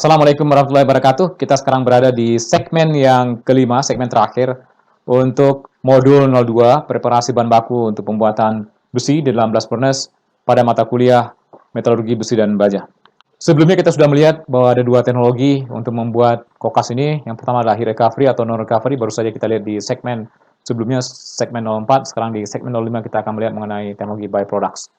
Assalamualaikum warahmatullahi wabarakatuh. Kita sekarang berada di segmen yang kelima, segmen terakhir untuk modul 02, preparasi bahan baku untuk pembuatan besi di dalam blast furnace pada mata kuliah metalurgi besi dan baja. Sebelumnya kita sudah melihat bahwa ada dua teknologi untuk membuat kokas ini. Yang pertama adalah heat recovery atau non recovery, baru saja kita lihat di segmen sebelumnya, segmen 04. Sekarang di segmen 05 kita akan melihat mengenai teknologi byproducts.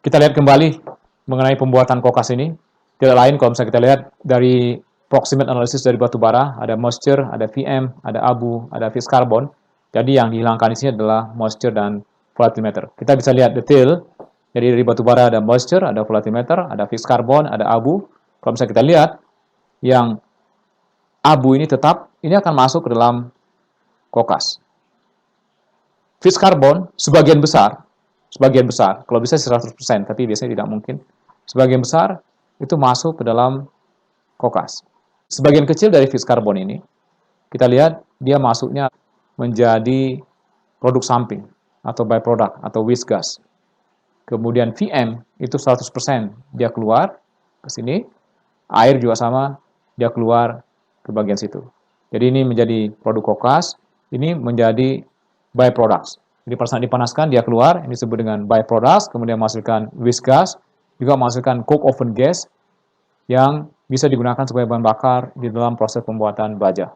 Kita lihat kembali mengenai pembuatan kokas ini. Tidak lain kalau misalnya kita lihat dari proximate analysis dari batu bara, ada moisture, ada VM, ada abu, ada fixed carbon. Jadi yang dihilangkan di sini adalah moisture dan volatimeter. Kita bisa lihat detail. Jadi dari batu bara ada moisture, ada volatimeter, ada fixed carbon, ada abu. Kalau misalnya kita lihat yang abu ini tetap, ini akan masuk ke dalam kokas. Fixed carbon sebagian besar, kalau bisa 100%, tapi biasanya tidak mungkin. Sebagian besar itu masuk ke dalam kokas. Sebagian kecil dari fixed carbon ini, kita lihat dia masuknya menjadi produk samping atau byproduct atau waste gas. Kemudian VM itu 100% dia keluar ke sini, air juga sama, dia keluar ke bagian situ. Jadi ini menjadi produk kokas, ini menjadi byproducts. Jadi pada saat dipanaskan dia keluar, ini disebut dengan byproducts, kemudian menghasilkan waste gas, juga menghasilkan coke oven gas yang bisa digunakan sebagai bahan bakar di dalam proses pembuatan baja.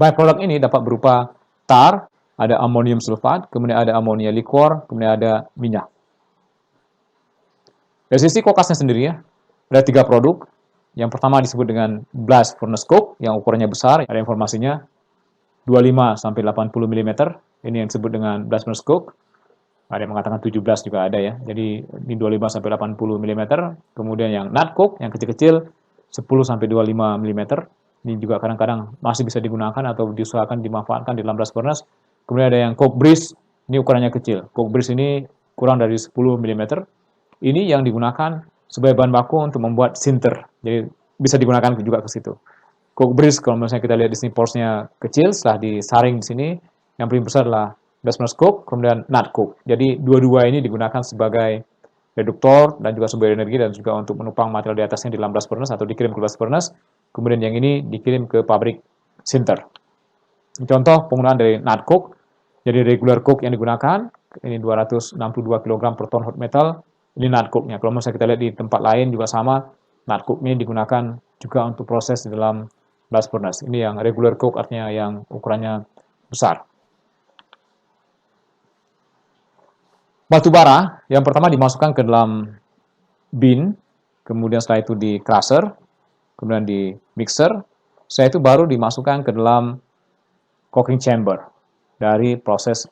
Byproduct ini dapat berupa tar, ada amonium sulfat, kemudian ada amonia liquor, kemudian ada minyak. Dari sisi kokasnya sendiri ya, ada 3 produk. Yang pertama disebut dengan blast furnace coke yang ukurannya besar, ada informasinya 25 sampai 80 mm. Ini yang disebut dengan blast furnace coke. Ada yang mengatakan 17 juga ada ya. Jadi ini 25 sampai 80 mm. Kemudian yang nut coke yang kecil-kecil 10 sampai 25 mm. Ini juga kadang-kadang masih bisa digunakan atau diusahakan dimanfaatkan di dalam blast furnace. Kemudian ada yang coke breeze, ini ukurannya kecil. Coke breeze ini kurang dari 10 mm. Ini yang digunakan sebagai bahan baku untuk membuat sinter. Jadi bisa digunakan juga ke situ. Coke breeze kalau misalnya kita lihat di sini porsinya kecil, setelah disaring di sini, yang paling besar adalah blast furnace coke, kemudian nut coke. Jadi dua-dua ini digunakan sebagai reduktor dan juga sumber energi dan juga untuk menupang material di atasnya di dalam blast furnace atau dikirim ke blast furnace. Kemudian yang ini dikirim ke pabrik sinter. Contoh penggunaan dari nut coke. Jadi regular coke yang digunakan, ini 262 kg per ton hot metal, ini nut coke-nya. Kalau misalnya kita lihat di tempat lain juga sama, nut coke ini digunakan juga untuk proses di dalam blast furnace. Ini yang regular coke artinya yang ukurannya besar. Batu bara yang pertama dimasukkan ke dalam bin, kemudian setelah itu di crusher, kemudian di mixer, setelah itu baru dimasukkan ke dalam coking chamber dari proses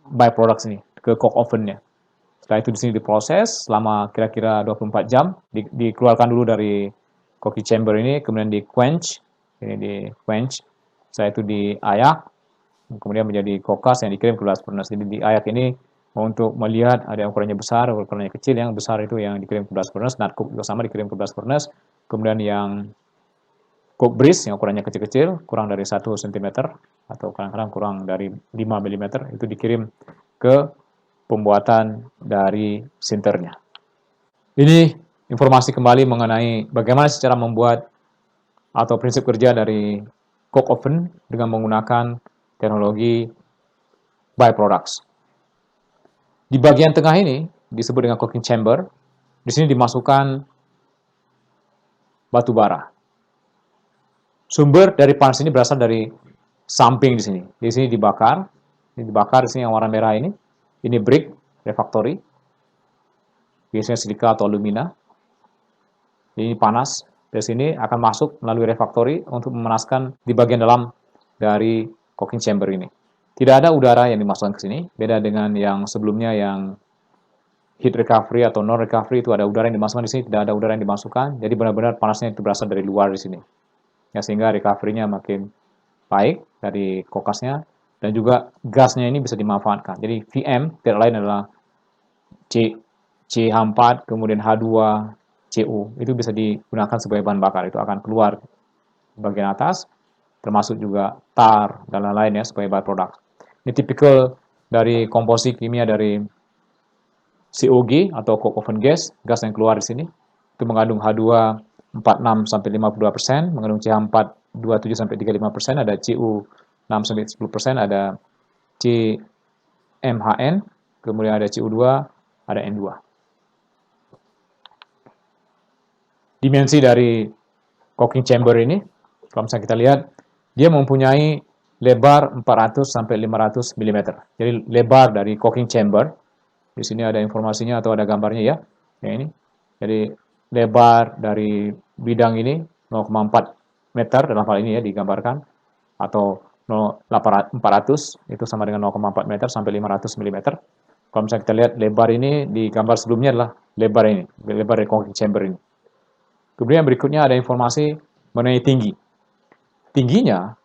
byproducts ini ke coke ovennya. Setelah itu di sini diproses selama kira-kira 24 jam, dikeluarkan dulu dari coking chamber ini, kemudian di quench, ini di quench, setelah itu diayak, kemudian menjadi kokas yang dikirim ke blast furnace. Jadi diayak ini untuk melihat ada yang ukurannya besar, ukurannya kecil, yang besar itu yang dikirim ke blast furnace, nut coke juga sama dikirim ke blast furnace, kemudian yang coke breeze yang ukurannya kecil-kecil, kurang dari 1 cm atau kadang-kadang kurang dari 5 mm, itu dikirim ke pembuatan dari sinternya. Ini informasi kembali mengenai bagaimana cara membuat atau prinsip kerja dari coke oven dengan menggunakan teknologi byproducts. Di bagian tengah ini disebut dengan coking chamber. Di sini dimasukkan batu bara. Sumber dari panas ini berasal dari samping di sini. Di sini dibakar. Ini dibakar di sini yang warna merah ini. Ini brick refractory. Biasanya silika atau alumina. Ini panas. Dari sini akan masuk melalui refractory untuk memanaskan di bagian dalam dari coking chamber ini. Tidak ada udara yang dimasukkan ke sini, beda dengan yang sebelumnya yang heat recovery atau non recovery itu ada udara yang dimasukkan di sini, tidak ada udara yang dimasukkan. Jadi benar-benar panasnya itu berasal dari luar di sini. Ya, sehingga recovery-nya makin baik dari kokasnya dan juga gasnya ini bisa dimanfaatkan. Jadi VM tidak lain adalah CH4 kemudian H2CO itu bisa digunakan sebagai bahan bakar, itu akan keluar bagian atas, termasuk juga tar dan lain-lain ya sebagai byproduct. Ini tipikal dari komposisi kimia dari COG atau coke oven gas, gas yang keluar di sini. Itu mengandung H2 46 sampai 52%, mengandung CH4 27 sampai 35%, ada CU 6 sampai 10%, ada CMHN, kemudian ada CU2, ada N2. Dimensi dari cooking chamber ini, kalau misalnya kita lihat, dia mempunyai lebar 400 sampai 500 mm. Jadi lebar dari cooking chamber, di sini ada informasinya atau ada gambarnya ya, ini. Jadi lebar dari bidang ini 0,4 meter dalam hal ini ya digambarkan, atau 400 itu sama dengan 0,4 meter sampai 500 mm. Kalau misalnya kita lihat lebar ini di gambar sebelumnya adalah lebar ini, lebar dari cooking chamber ini. Kemudian berikutnya ada informasi mengenai tinggi. Tingginya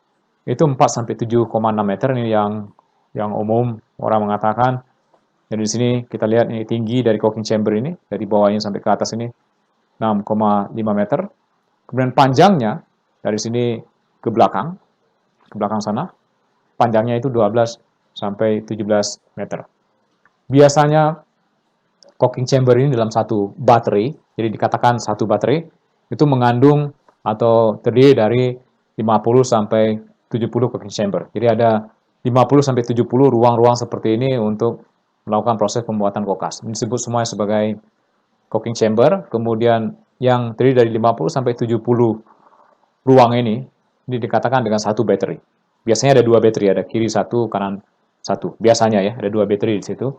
itu 4 sampai 7,6 meter, ini yang umum orang mengatakan. Dan di sini kita lihat ini tinggi dari cooking chamber ini, dari bawahnya sampai ke atas ini 6,5 meter. Kemudian panjangnya dari sini ke belakang sana, panjangnya itu 12 sampai 17 meter. Biasanya cooking chamber ini dalam satu baterai, jadi dikatakan satu baterai, itu mengandung atau terdiri dari 50 sampai 70 cooking chamber. Jadi ada 50 sampai 70 ruang-ruang seperti ini untuk melakukan proses pembuatan kokas. Ini disebut semuanya sebagai cooking chamber. Kemudian yang terdiri dari 50 sampai 70 ruang ini dikatakan dengan satu baterai. Biasanya ada dua baterai, ada kiri satu, kanan satu. Biasanya ya, ada dua baterai di situ.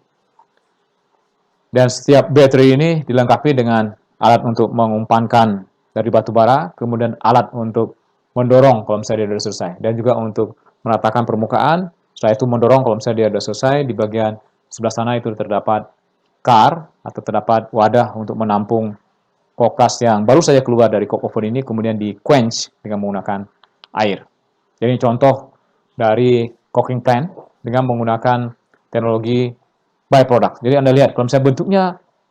Dan setiap baterai ini dilengkapi dengan alat untuk mengumpankan dari batu bara, kemudian alat untuk mendorong kalau misalnya dia sudah selesai, dan juga untuk meratakan permukaan. Setelah itu mendorong kalau misalnya dia sudah selesai. Di bagian sebelah sana itu terdapat kar atau terdapat wadah untuk menampung kokas yang baru saja keluar dari coke oven ini, kemudian di quench dengan menggunakan air. Jadi contoh dari cooking pan dengan menggunakan teknologi byproduct. Jadi Anda lihat, kalau misalnya bentuknya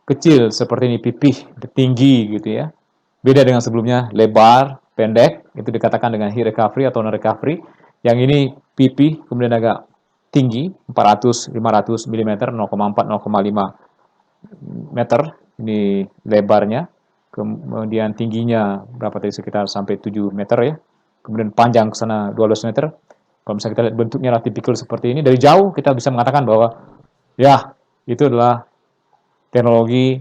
kecil seperti ini, pipih, tinggi gitu ya. Beda dengan sebelumnya, lebar, pendek, itu dikatakan dengan heat recovery atau non recovery. Yang ini pipih, kemudian agak tinggi, 400, 500 mm, 0,4, 0,5 meter, ini lebarnya. Kemudian tingginya berapa tadi, sekitar sampai 7 meter ya. Kemudian panjang ke sana 12 meter. Kalau misalnya kita lihat bentuknya tipikal seperti ini, dari jauh kita bisa mengatakan bahwa ya, itu adalah teknologi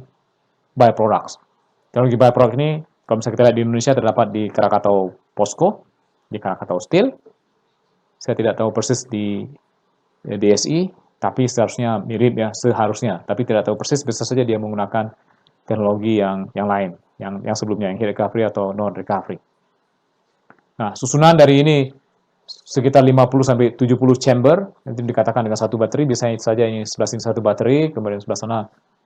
byproducts. Teknologi byproduct ini, kalau misalnya kita lihat di Indonesia, terdapat di Krakatau POSCO, di Krakatau Steel. Saya tidak tahu persis di DSI, tapi seharusnya mirip ya, seharusnya. Tapi tidak tahu persis, bisa saja dia menggunakan teknologi yang lain, yang sebelumnya, yang heat recovery atau non recovery. Nah, susunan dari ini sekitar 50 sampai 70 chamber, nanti dikatakan dengan satu baterai. Biasanya saja ini sebelah sini satu baterai, kemudian sebelah sana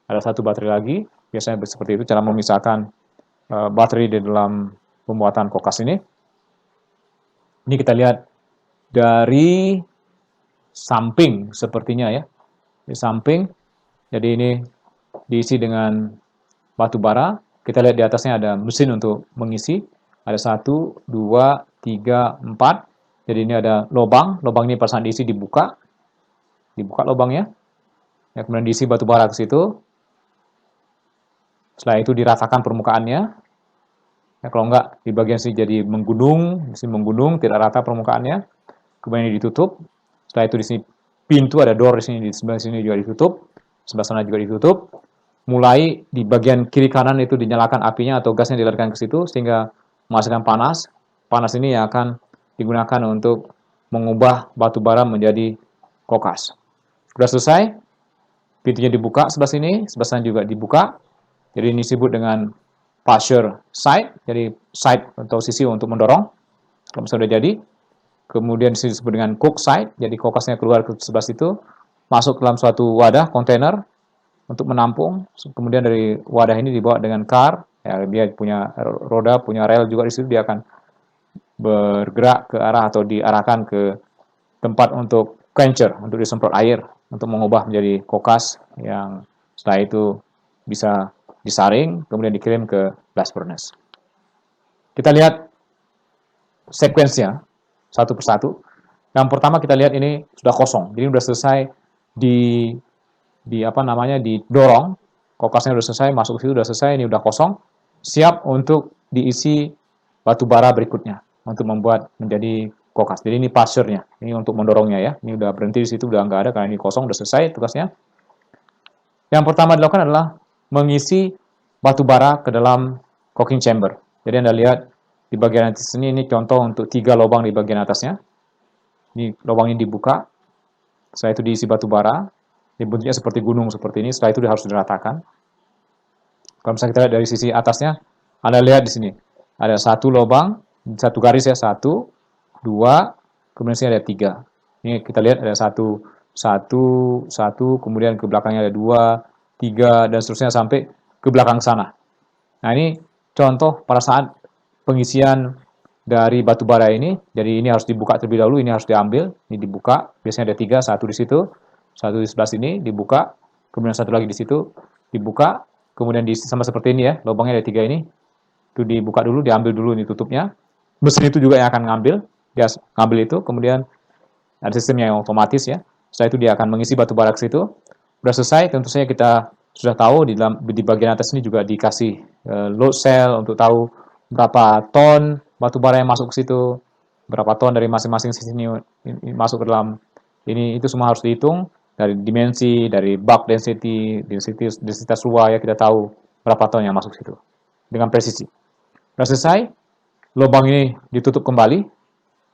ada satu baterai lagi. Biasanya seperti itu cara memisahkan baterai di dalam pembuatan kokas ini. Ini kita lihat dari samping sepertinya ya. Di samping, jadi ini diisi dengan batu bara. Kita lihat di atasnya ada mesin untuk mengisi. Ada 1, 2, 3, 4. Jadi ini ada lubang. Lubang ini pada saat diisi dibuka lubangnya. Ya, kemudian diisi batu bara ke situ. Setelah itu diratakan permukaannya. Ya, kalau enggak di bagian sini jadi menggunung, tidak rata permukaannya. Kemudian ini ditutup. Setelah itu di sini pintu, ada door di sini, di sebelah sini juga ditutup. Sebelah sana juga ditutup. Mulai di bagian kiri kanan itu dinyalakan apinya atau gasnya dilarikan ke situ sehingga menghasilkan panas. Panas ini yang akan digunakan untuk mengubah batu bara menjadi kokas. Sudah selesai, pintunya dibuka sebelah sini, sebelah sana juga dibuka. Jadi ini disebut dengan pusher side, jadi side atau sisi untuk mendorong. Kalau sudah jadi, kemudian disebut dengan cook side, jadi kokasnya keluar ke sebelah situ, masuk dalam suatu wadah kontainer untuk menampung. Kemudian dari wadah ini dibawa dengan kar, ya, dia punya roda, punya rel juga di situ, dia akan bergerak ke arah atau diarahkan ke tempat untuk quencher, untuk disemprot air, untuk mengubah menjadi kokas yang setelah itu bisa disaring, kemudian dikirim ke blast furnace. Kita lihat sekuensnya satu persatu. Yang pertama kita lihat ini sudah kosong, jadi sudah selesai didorong Kokasnya udah selesai, masuk ke situ udah selesai, ini udah kosong, siap untuk diisi batu bara berikutnya untuk membuat menjadi kokas. Jadi ini passurnya, ini untuk mendorongnya ya. Ini udah berhenti di situ, udah nggak ada karena ini kosong, udah selesai tugasnya. Yang pertama dilakukan adalah mengisi batu bara ke dalam cooking chamber. Jadi Anda lihat di bagian atas ini contoh untuk 3 lubang di bagian atasnya. Ini lubang ini dibuka, setelah itu diisi batu bara, bentuknya seperti gunung seperti ini, setelah itu harus diratakan. Kalau misalnya kita lihat dari sisi atasnya, Anda lihat di sini, ada satu lubang, satu garis ya, satu, dua, kemudian sini ada 3. Ini kita lihat ada satu, kemudian ke belakangnya ada 2, 3, dan seterusnya sampai ke belakang sana. Nah ini contoh pada saat pengisian dari batu bara ini, jadi ini harus dibuka terlebih dahulu, ini harus diambil, ini dibuka, biasanya ada 3, satu di situ, satu di sebelah sini, dibuka, kemudian satu lagi di situ, dibuka, kemudian sama seperti ini ya, lubangnya ada 3 ini, itu dibuka dulu, diambil dulu ini tutupnya, mesin itu juga yang akan ngambil, dia ngambil itu, kemudian ada sistem yang otomatis ya, setelah itu dia akan mengisi batu bara ke situ, sudah selesai, tentu saja kita sudah tahu di bagian atas ini juga dikasih load cell untuk tahu berapa ton batu bara yang masuk ke situ, berapa ton dari masing-masing sisi ini masuk ke dalam ini, itu semua harus dihitung dari dimensi, dari bulk density, densitas ruang ya, kita tahu berapa ton yang masuk ke situ dengan presisi. Sudah selesai, lubang ini ditutup kembali,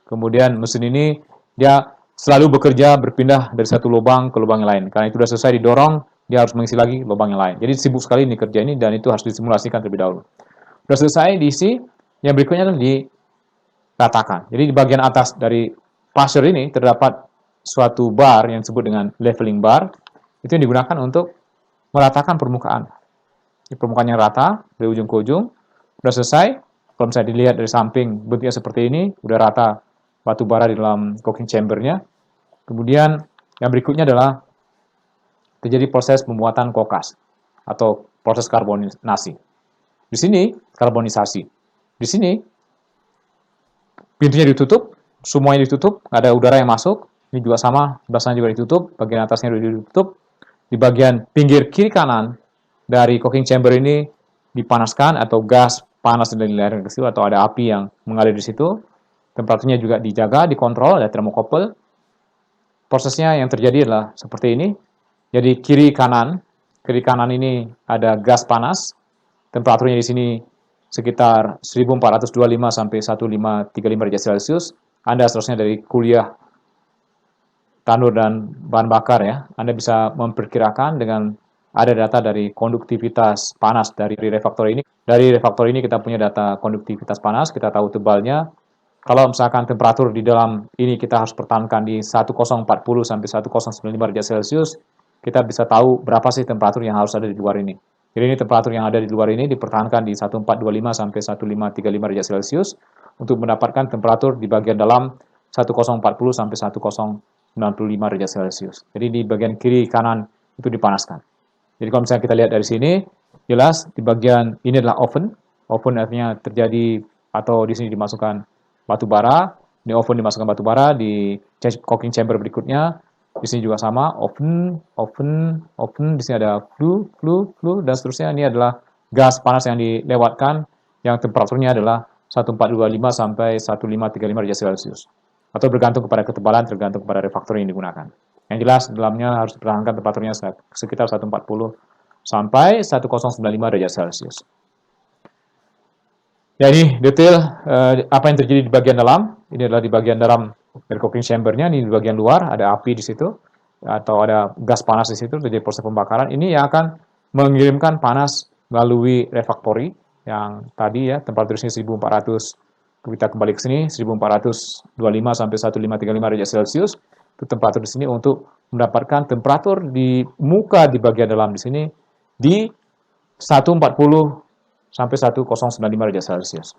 kemudian mesin ini dia selalu bekerja berpindah dari satu lubang ke lubang yang lain, karena itu sudah selesai didorong, dia harus mengisi lagi lubang yang lain. Jadi sibuk sekali ini kerja ini, dan itu harus disimulasikan terlebih dahulu. Sudah selesai diisi, yang berikutnya adalah diratakan. Jadi di bagian atas dari passer ini terdapat suatu bar yang disebut dengan leveling bar, itu yang digunakan untuk meratakan permukaan. Di permukaan yang rata dari ujung ke ujung, sudah selesai. Kalau misalnya dilihat dari samping bentuknya seperti ini, sudah rata batu bara di dalam cooking chambernya. Kemudian yang berikutnya adalah terjadi proses pembuatan kokas atau proses karbonisasi. Di sini karbonisasi. Di sini pintunya ditutup, semuanya ditutup, nggak ada udara yang masuk. Ini juga sama, sebelah sana juga ditutup, bagian atasnya juga ditutup. Di bagian pinggir kiri kanan dari cooking chamber ini dipanaskan atau gas panas dari layar ke situ, atau ada api yang mengalir di situ. Temperaturnya juga dijaga, dikontrol, ada termokouple. Prosesnya yang terjadi adalah seperti ini. Jadi kiri kanan ini ada gas panas. Temperaturnya di sini sekitar 1425 sampai 1535 derajat Celcius. Anda seterusnya dari kuliah tandur dan bahan bakar ya, Anda bisa memperkirakan dengan ada data dari konduktivitas panas dari refraktor ini. Dari refraktor ini kita punya data konduktivitas panas, kita tahu tebalnya. Kalau misalkan temperatur di dalam ini kita harus pertahankan di 1040 sampai 1095 derajat Celcius, kita bisa tahu berapa sih temperatur yang harus ada di luar ini. Jadi ini temperatur yang ada di luar ini dipertahankan di 1425 sampai 1535 derajat Celcius untuk mendapatkan temperatur di bagian dalam 1040 sampai 1095 derajat Celcius. Jadi di bagian kiri kanan itu dipanaskan. Jadi kalau misalnya kita lihat dari sini, jelas di bagian ini adalah oven. Oven artinya terjadi atau di sini dimasukkan batu bara. Di oven dimasukkan batu bara, di cooking chamber berikutnya di sini juga sama, oven. Di sini ada flue, dan seterusnya. Ini adalah gas panas yang dilewatkan, yang temperaturnya adalah 1425 sampai 1535 derajat Celcius. Atau bergantung kepada ketebalan, tergantung kepada refraktor yang digunakan. Yang jelas, dalamnya harus dipertahankan temperaturnya sekitar 140 sampai 1095 derajat Celcius. Ya, ini detail apa yang terjadi di bagian dalam. Ini adalah di bagian dalam dari cooking chamber-nya. Ini di bagian luar, ada api di situ, atau ada gas panas di situ, terjadi proses pembakaran. Ini yang akan mengirimkan panas melalui refractory, yang tadi ya, temperatur di sini 1400, kita kembali ke sini, 1425 sampai 1535 derajat Celcius. Itu temperatur di sini untuk mendapatkan temperatur di muka di bagian dalam di sini di 140 sampai 1095 derajat Celcius.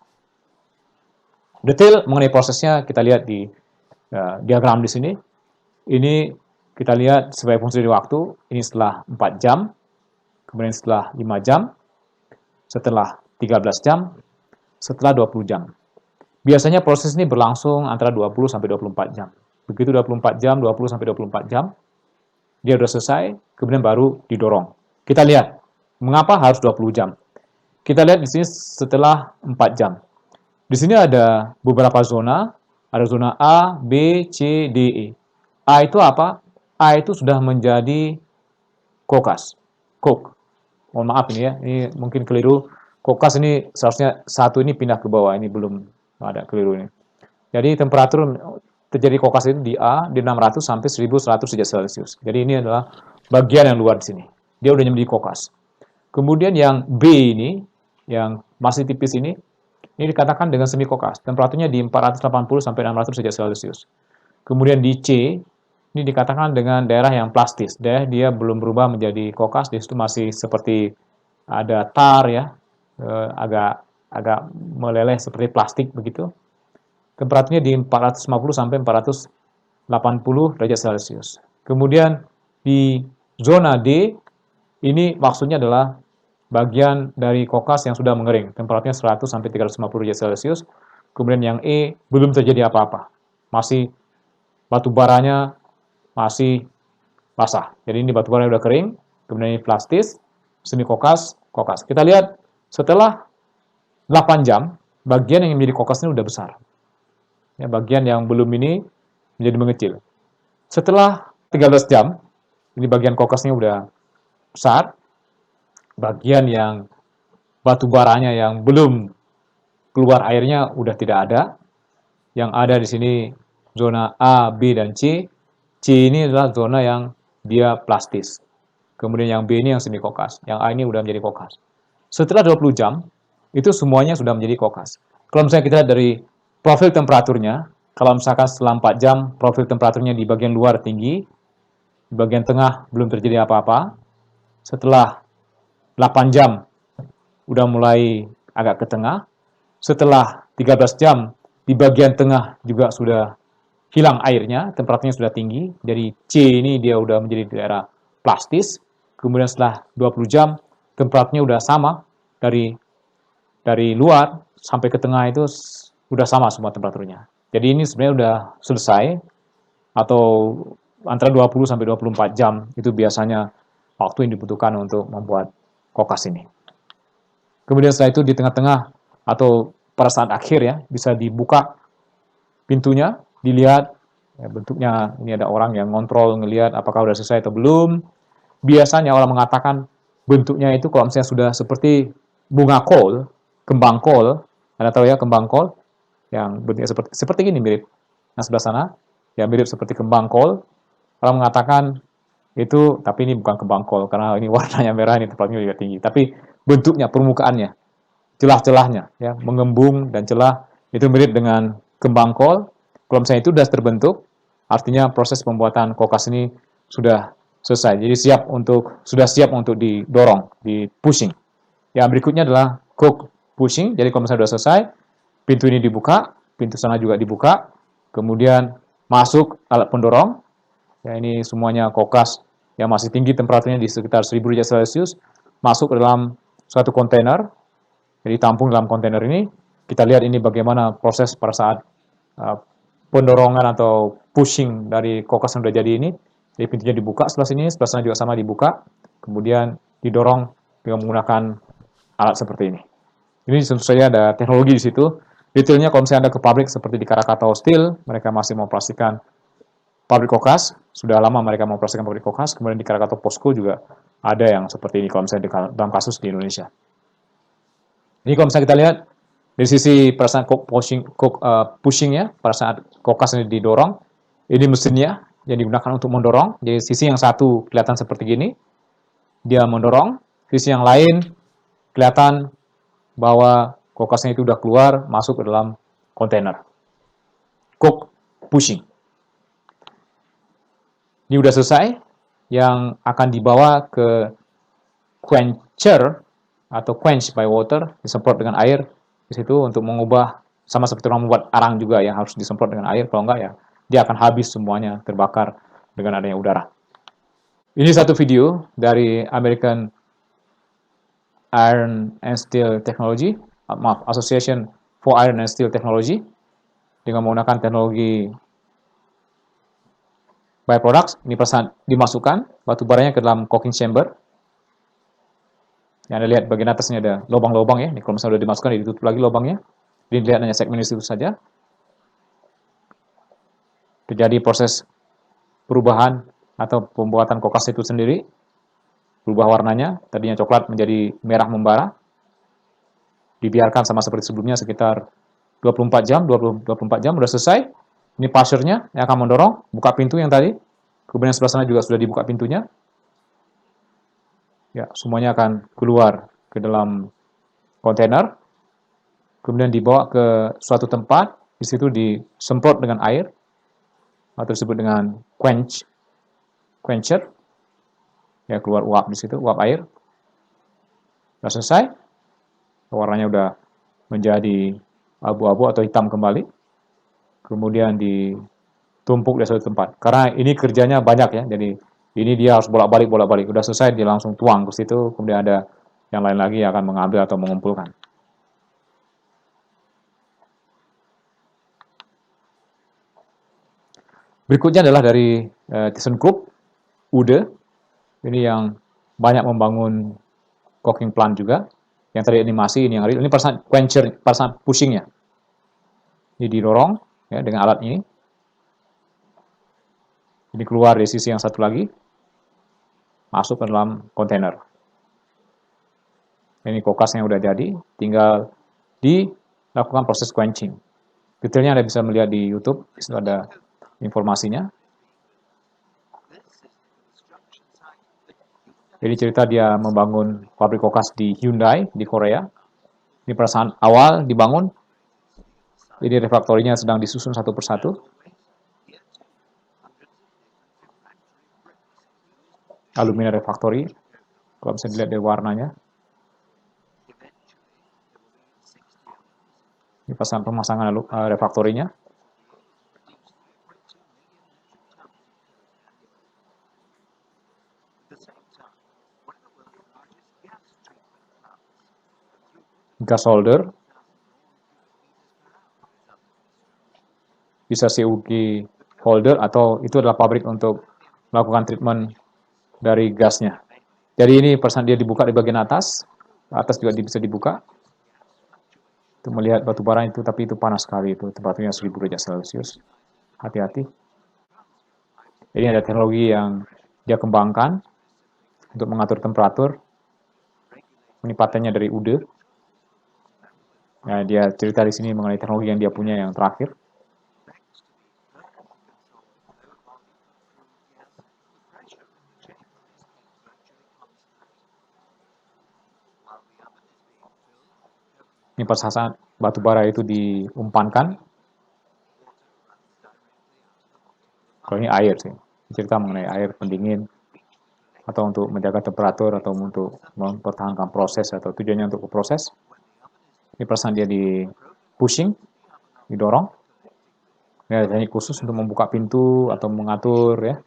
Detail mengenai prosesnya kita lihat di diagram di sini. Ini kita lihat sebagai fungsi dari waktu. Ini setelah 4 jam, kemudian setelah 5 jam, setelah 13 jam, setelah 20 jam. Biasanya proses ini berlangsung antara 20 sampai 24 jam. Begitu 24 jam, 20 sampai 24 jam, dia sudah selesai, kemudian baru didorong. Kita lihat Mengapa harus 20 jam? Kita lihat di sini setelah 4 jam. Di sini ada beberapa zona, ada zona A, B, C, D, E. A itu apa? A itu sudah menjadi kokas, coke. Mohon maaf ini ya, ini mungkin keliru. Kokas ini seharusnya satu ini pindah ke bawah, ini belum ada, keliru ini. Jadi temperatur terjadi kokas itu di A di 600 sampai 1100 derajat Celcius. Jadi ini adalah bagian yang luar di sini. Dia udah menjadi kokas. Kemudian yang B ini, yang masih tipis ini dikatakan dengan semi kokas. Temperaturnya di 480 sampai 600 derajat Celcius. Kemudian di C, ini dikatakan dengan daerah yang plastis. Daerah dia belum berubah menjadi kokas, di situ masih seperti ada tar ya, agak meleleh seperti plastik begitu. Temperaturnya di 450 sampai 480 derajat Celcius. Kemudian di zona D, ini maksudnya adalah bagian dari kokas yang sudah mengering, temperaturnya 100 sampai 350 derajat Celcius. Kemudian yang E belum terjadi apa-apa, masih batu baranya masih basah. Jadi ini batu bara sudah kering, kemudian ini plastis, semi kokas, kokas. Kita lihat setelah 8 jam, bagian yang menjadi kokas ini sudah besar. Ya, bagian yang belum ini menjadi mengecil. Setelah 13 jam, ini bagian kokasnya sudah besar, bagian yang batu baranya yang belum keluar airnya udah tidak ada. Yang ada di sini zona A, B, dan C. C ini adalah zona yang dia plastis. Kemudian yang B ini yang semi kokas. Yang A ini udah menjadi kokas. Setelah 20 jam, itu semuanya sudah menjadi kokas. Kalau misalnya kita lihat dari profil temperaturnya, kalau misalkan setelah 4 jam, profil temperaturnya di bagian luar tinggi, di bagian tengah belum terjadi apa-apa. Setelah 8 jam, udah mulai agak ke tengah. Setelah 13 jam, di bagian tengah juga sudah hilang airnya, temperaturnya sudah tinggi. Jadi C ini dia udah menjadi daerah plastis. Kemudian setelah 20 jam, temperaturnya udah sama dari luar sampai ke tengah itu udah sama semua temperaturnya. Jadi ini sebenarnya udah selesai, atau antara 20 sampai 24 jam itu biasanya waktu yang dibutuhkan untuk membuat kokas ini. Kemudian setelah itu di tengah-tengah atau pada saat akhir ya, bisa dibuka pintunya, dilihat ya, bentuknya. Ini ada orang yang ngontrol, ngelihat apakah sudah selesai atau belum. Biasanya orang mengatakan bentuknya itu kalau misalnya sudah seperti bunga kol, kembang kol, Anda tahu ya kembang kol, yang bentuknya seperti ini mirip. Nah sebelah sana, ya mirip seperti kembang kol. Orang mengatakan itu, tapi ini bukan kembang kol karena ini warnanya merah, ini temperaturnya juga tinggi. Tapi bentuknya, permukaannya, celah-celahnya, ya mengembung dan celah itu mirip dengan kembang kol. Kalau misalnya itu sudah terbentuk, artinya proses pembuatan kokas ini sudah selesai. Jadi sudah siap untuk didorong, di pushing. Yang berikutnya adalah coke pushing. Jadi kalau misalnya sudah selesai, pintu ini dibuka, pintu sana juga dibuka, kemudian masuk alat pendorong. Ya, ini semuanya kokas yang masih tinggi temperaturnya di sekitar 1000 derajat Celcius, masuk ke dalam suatu kontainer. Jadi tampung dalam kontainer ini. Kita lihat ini bagaimana proses pada saat pendorongan atau pushing dari kokas yang sudah jadi ini. Jadi pintunya dibuka sebelah sana juga sama dibuka, kemudian didorong dengan menggunakan alat seperti ini. Ini tentu saja ada teknologi di situ. Detailnya kalau misalnya Anda ke pabrik seperti di Krakatau Steel, mereka masih mengoperasikan pabrik kokas. Sudah lama mereka mengoperasikan pabrik kokas. Kemudian di Krakatau POSCO juga ada yang seperti ini kalau misalnya dalam kasus di Indonesia. Ini kalau misalnya kita lihat dari sisi pada saat pushing-nya, pada saat kokas ini didorong, ini mesinnya yang digunakan untuk mendorong. Jadi sisi yang satu kelihatan seperti gini, dia mendorong. Sisi yang lain kelihatan bahwa kokasnya itu sudah keluar, masuk ke dalam kontainer. Coke pushing. Ini sudah selesai, yang akan dibawa ke quencher atau quench by water, disemprot dengan air di situ untuk mengubah, sama seperti orang membuat arang juga yang harus disemprot dengan air, kalau enggak ya dia akan habis semuanya, terbakar dengan adanya udara. Ini satu video dari American Iron and Steel Technology, Association for Iron and Steel Technology, dengan menggunakan teknologi byproducts. Ini pada saat dimasukkan batu baranya ke dalam coking chamber. Yang Anda lihat bagian atasnya ada lubang-lubang ya. Ini kalau misalnya sudah dimasukkan, ditutup lagi lubangnya. Dilihat hanya segmen itu saja. Terjadi proses perubahan atau pembuatan kokas itu sendiri. Berubah warnanya, tadinya coklat menjadi merah membara. Dibiarkan sama seperti sebelumnya sekitar 24 jam, 24 jam, udah selesai. Ini passernya yang akan mendorong, buka pintu yang tadi. Kemudian sebelah sana juga sudah dibuka pintunya. Ya, semuanya akan keluar ke dalam kontainer. Kemudian dibawa ke suatu tempat, di situ disemprot dengan air, atau disebut dengan quencher. Ya, keluar uap di situ, uap air. Sudah selesai, warnanya udah menjadi abu-abu atau hitam kembali. Kemudian ditumpuk di satu tempat. Karena ini kerjanya banyak ya, jadi ini dia harus bolak-balik. Udah selesai, dia langsung tuang ke situ, kemudian ada yang lain lagi yang akan mengambil atau mengumpulkan. Berikutnya adalah dari ThyssenKrupp, Ude. Ini yang banyak membangun cooking plant juga. Yang tadi animasi, ini yang real. Ini perasaan quencher, perasaan pushingnya. Ini didorong ya, dengan alat ini. Ini keluar dari sisi yang satu lagi, masuk ke dalam kontainer. Ini kokasnya udah jadi, tinggal dilakukan proses quenching. Detailnya Anda bisa melihat di YouTube, di situ ada informasinya. Jadi cerita dia membangun pabrik kokas di Hyundai, di Korea. Ini perasaan awal dibangun. Jadi refraktorinya sedang disusun satu persatu. Alumina refraktori, kalau bisa dilihat dari warnanya. Ini pemasangan refraktorinya. Gas holder, bisa CUG holder, atau itu adalah pabrik untuk melakukan treatment dari gasnya. Jadi ini persen dia dibuka di bagian atas juga bisa dibuka. Untuk melihat batu bara itu, tapi itu panas sekali, itu temperaturnya 1000 derajat Celcius. Hati-hati. Ini ada teknologi yang dia kembangkan untuk mengatur temperatur. Ini patennya dari Ude. Nah, dia cerita di sini mengenai teknologi yang dia punya yang terakhir. Ini pas saat batu bara itu diumpankan. Kalau ini air sih, cerita mengenai air pendingin, atau untuk menjaga temperatur, atau untuk mempertahankan proses, atau tujuannya untuk proses. Ini perasaan dia di pushing, didorong. Ini ada teknik khusus untuk membuka pintu atau mengatur ya.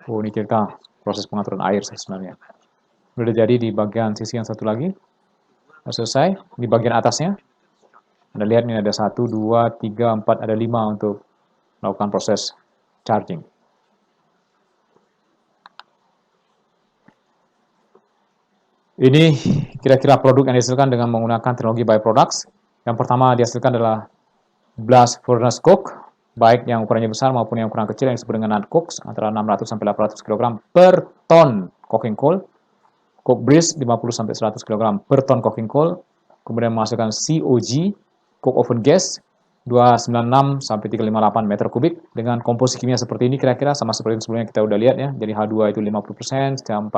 Oh, ini cerita proses pengaturan air sebenarnya. Sudah jadi di bagian sisi yang satu lagi. Sudah selesai. Di bagian atasnya, Anda lihat ini ada 1, 2, 3, 4, ada 5 untuk melakukan proses charging. Ini kira-kira produk yang dihasilkan dengan menggunakan teknologi bioproducts. Yang pertama dihasilkan adalah blast furnace coke, baik yang ukurannya besar maupun yang ukuran kecil, yang disebut dengan coke, antara 600 sampai 800 kg per ton coking coal. Coke breeze 50 sampai 100 kg per ton coking coal. Kemudian menghasilkan COG, coke oven gas, 296 sampai 358 meter kubik dengan komposisi kimia seperti ini, kira-kira sama seperti yang sebelumnya kita udah lihat ya. Jadi H2 itu 50%, CH4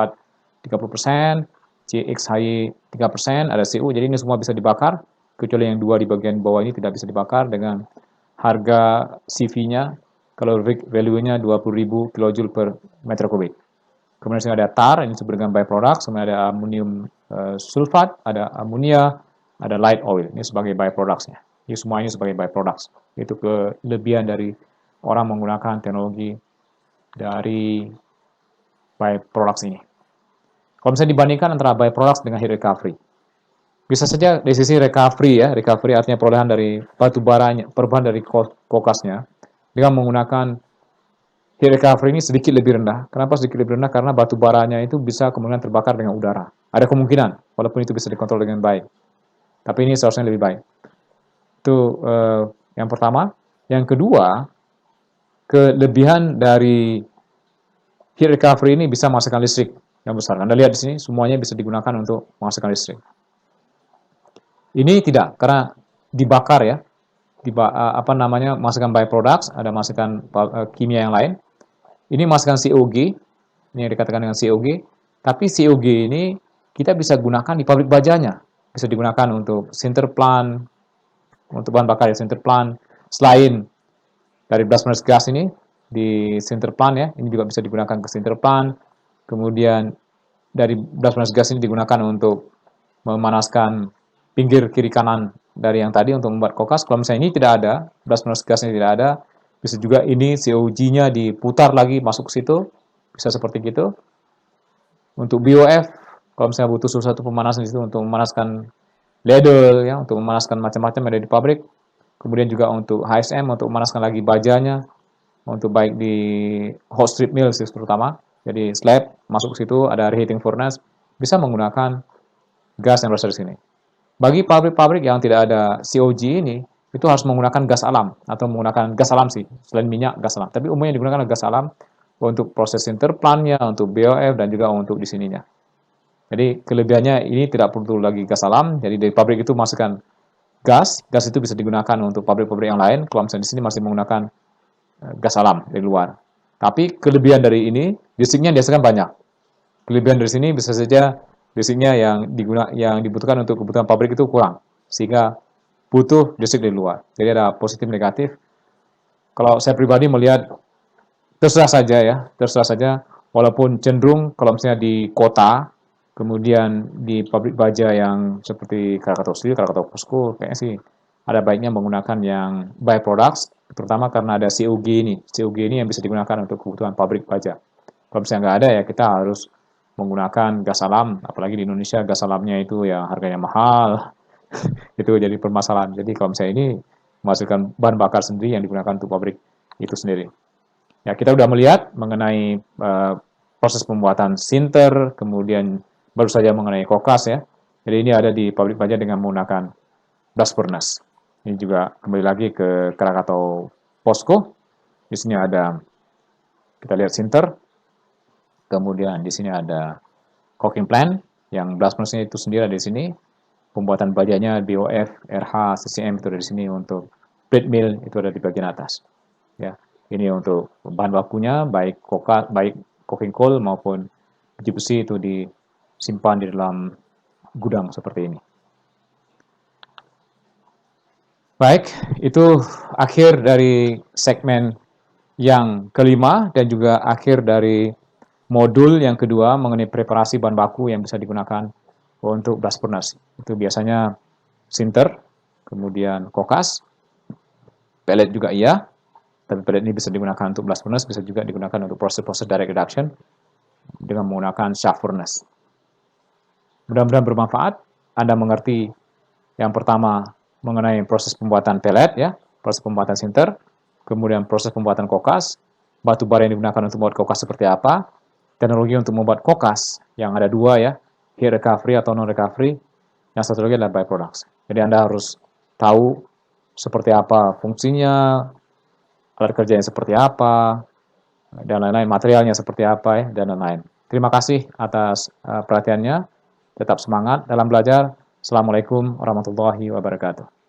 30%, CXHY 3%, ada CO. Jadi ini semua bisa dibakar, kecuali yang dua di bagian bawah ini tidak bisa dibakar, dengan harga CV-nya, calorific value-nya 20.000 kJ per meter kubik. Kemudian ada tar, ini disebut dengan byproduct, kemudian ada amonium sulfat, ada amonia, ada light oil, ini sebagai byproducts-nya. Ini semuanya sebagai byproducts. Itu kelebihan dari orang menggunakan teknologi dari byproducts ini. Kalau misalnya dibandingkan antara byproducts dengan heat recovery, bisa saja dari sisi recovery ya, recovery artinya perolehan dari batu baranya, perubahan dari kokasnya, dengan menggunakan heat recovery ini sedikit lebih rendah. Kenapa sedikit lebih rendah? Karena batu baranya itu bisa kemungkinan terbakar dengan udara. Ada kemungkinan, walaupun itu bisa dikontrol dengan baik. Tapi ini seharusnya lebih baik. Itu yang pertama. Yang kedua, kelebihan dari heat recovery ini bisa menghasilkan listrik yang besar. Anda lihat di sini, semuanya bisa digunakan untuk menghasilkan listrik. Ini tidak, karena dibakar ya, menghasilkan byproducts, ada menghasilkan kimia yang lain. Ini menghasilkan COG, ini yang dikatakan dengan COG. Tapi COG ini kita bisa gunakan di pabrik bajanya, bisa digunakan untuk sinter plant, untuk bahan bakar ya sinter plant. Selain dari blast furnace gas ini di sinter plant ya, ini juga bisa digunakan ke sinter plant. Kemudian dari blast furnace gas ini digunakan untuk memanaskan pinggir kiri kanan dari yang tadi untuk membuat kokas. Kalau misalnya ini tidak ada, blast furnace gasnya tidak ada, bisa juga ini COG-nya diputar lagi masuk ke situ, bisa seperti gitu. Untuk BOF, kalau misalnya butuh suatu pemanasan di situ untuk memanaskan ladle ya, untuk memanaskan macam-macam yang ada di pabrik. Kemudian juga untuk HSM untuk memanaskan lagi bajanya, untuk baik di hot strip mill terutama. Jadi slab masuk ke situ, ada reheating furnace, bisa menggunakan gas yang berasal dari sini. Bagi pabrik-pabrik yang tidak ada COG ini, itu harus menggunakan gas alam atau menggunakan gas alam sih, selain minyak gas alam. Tapi umumnya digunakan gas alam untuk proses interplant-nya, untuk BOF dan juga untuk di sininya. Jadi kelebihannya ini tidak perlu lagi gas alam. Jadi dari pabrik itu masukkan gas itu bisa digunakan untuk pabrik-pabrik yang lain. Kalau misalnya di sini masih menggunakan gas alam dari luar. Tapi kelebihan dari ini, listriknya biasanya banyak. Kelebihan dari sini bisa saja listriknya yang dibutuhkan untuk kebutuhan pabrik itu kurang, sehingga butuh listrik dari luar. Jadi ada positif negatif. Kalau saya pribadi melihat terserah saja ya, terserah saja. Walaupun cenderung kalau misalnya di kota, kemudian di pabrik baja yang seperti Krakatau Steel, Krakatau POSCO, kayaknya sih ada baiknya menggunakan yang byproducts, terutama karena ada COG ini. COG ini yang bisa digunakan untuk kebutuhan pabrik baja. Kalau misalnya nggak ada ya kita harus menggunakan gas alam, apalagi di Indonesia gas alamnya itu ya harganya mahal, itu jadi permasalahan. Jadi kalau misalnya ini menghasilkan bahan bakar sendiri yang digunakan untuk pabrik itu sendiri. Ya, kita sudah melihat mengenai proses pembuatan sinter, kemudian baru saja mengenai kokas ya. Jadi ini ada di pabrik baja dengan menggunakan blast furnace. Ini juga kembali lagi ke Krakatau POSCO. Di sini ada, kita lihat sinter, kemudian di sini ada coking plant, yang blast furnace itu sendiri ada di sini. Pembuatan bajanya BOF, RH, CCM itu ada di sini. Untuk plate mill itu ada di bagian atas. Ya. Ini untuk bahan bakunya, baik coking coal maupun biji besi itu disimpan di dalam gudang seperti ini. Baik, itu akhir dari segmen yang kelima dan juga akhir dari modul yang kedua mengenai preparasi bahan baku yang bisa digunakan untuk blast furnace. Itu biasanya sinter, kemudian kokas, pellet juga iya. Tapi pellet ini bisa digunakan untuk blast furnace, bisa juga digunakan untuk proses-proses direct reduction dengan menggunakan shaft furnace. Mudah-mudahan bermanfaat. Anda mengerti yang pertama mengenai proses pembuatan pellet, ya, proses pembuatan sinter, kemudian proses pembuatan kokas, batu bara yang digunakan untuk membuat kokas seperti apa, teknologi untuk membuat kokas yang ada dua ya, heat recovery atau non recovery, yang satu lagi adalah byproducts. Jadi Anda harus tahu seperti apa fungsinya, alat kerjanya seperti apa, dan lain-lain, materialnya seperti apa, ya, dan lain-lain. Terima kasih atas perhatiannya. Tetap semangat dalam belajar. Assalamualaikum warahmatullahi wabarakatuh.